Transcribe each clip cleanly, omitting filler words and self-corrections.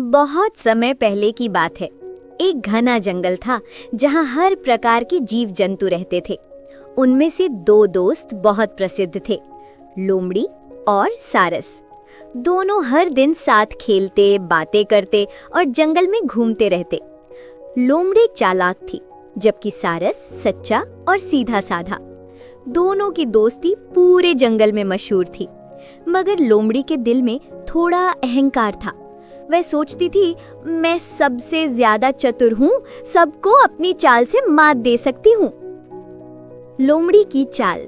बहुत समय पहले की बात है। एक घना जंगल था जहाँ हर प्रकार के जीव जंतु रहते थे। उनमें से दो दोस्त बहुत प्रसिद्ध थे, लोमड़ी और सारस। दोनों हर दिन साथ खेलते, बातें करते और जंगल में घूमते रहते। लोमड़ी चालाक थी, जबकि सारस सच्चा और सीधा साधा। दोनों की दोस्ती पूरे जंगल में मशहूर थी। मगर लोमड़ी के दिल में थोड़ा अहंकार था। वह सोचती थी, मैं सबसे ज्यादा चतुर हूँ, सबको अपनी चाल से मात दे सकती हूँ। लोमड़ी की चाल।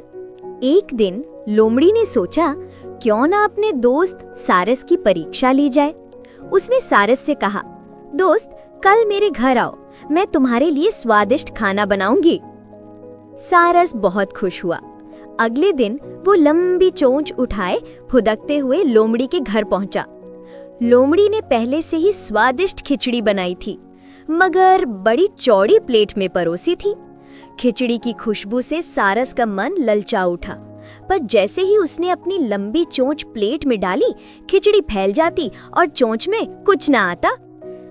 एक दिन लोमड़ी ने सोचा, क्यों ना अपने दोस्त सारस की परीक्षा ली जाए। उसने सारस से कहा, दोस्त, कल मेरे घर आओ, मैं तुम्हारे लिए स्वादिष्ट खाना बनाऊंगी। सारस बहुत खुश हुआ। अगले दिन वो लंबी चोंच उठाए फुदकते हुए लोमड़ी के घर पहुंचा। लोमड़ी ने पहले से ही स्वादिष्ट खिचड़ी बनाई थी, मगर बड़ी चौड़ी प्लेट में परोसी थी। खिचड़ी की खुशबू से सारस का मन ललचा उठा, पर जैसे ही उसने अपनी लंबी चोंच प्लेट में डाली, खिचड़ी फैल जाती और चोंच में कुछ ना आता।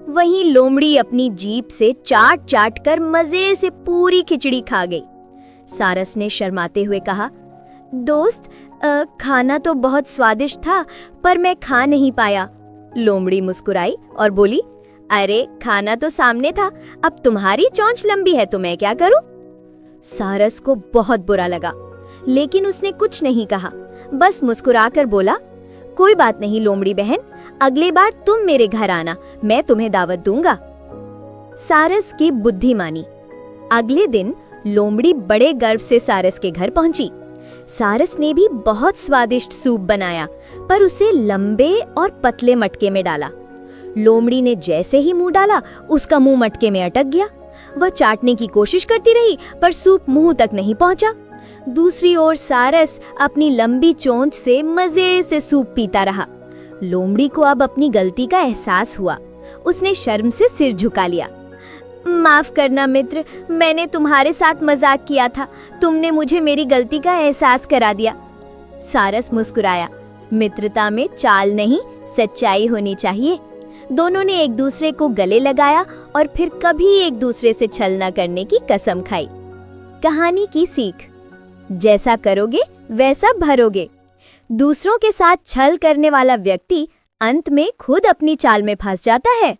वहीं लोमड़ी अपनी जीभ से चाट चाट कर मजे से पूरी खिचड़ी खा गई। सारस ने शर्माते हुए कहा, दोस्त, खाना तो बहुत स्वादिष्ट था, पर मैं खा नहीं पाया। लोमड़ी मुस्कुराई और बोली, अरे खाना तो सामने था, अब तुम्हारी चोंच लंबी है तो मैं क्या करूं? सारस को बहुत बुरा लगा, लेकिन उसने कुछ नहीं कहा, बस मुस्कुराकर बोला, कोई बात नहीं लोमड़ी बहन, अगली बार तुम मेरे घर आना, मैं तुम्हें दावत दूंगा। सारस की बुद्धि मानी। अगले दिन लोमड़ी बड़े गर्व से सारस के घर पहुंची। सारस ने भी बहुत स्वादिष्ट सूप बनाया, पर उसे लंबे और पतले मटके में डाला। लोमड़ी ने जैसे ही मुंह डाला, उसका मुंह मटके में अटक गया। वह चाटने की कोशिश करती रही, पर सूप मुंह तक नहीं पहुंचा। दूसरी ओर सारस अपनी लंबी चोंच से मजे से सूप पीता रहा। लोमड़ी को अब अपनी गलती का एहसास हुआ। उसने शर्म से सिर झुका लिया। माफ करना मित्र, मैंने तुम्हारे साथ मजाक किया था, तुमने मुझे मेरी गलती का एहसास करा दिया। सारस मुस्कुराया, मित्रता में चाल नहीं, सच्चाई होनी चाहिए। दोनों ने एक दूसरे को गले लगाया और फिर कभी एक दूसरे से छल न करने की कसम खाई। कहानी की सीख, जैसा करोगे वैसा भरोगे। दूसरों के साथ छल करने वाला व्यक्ति अंत में खुद अपनी चाल में फंस जाता है।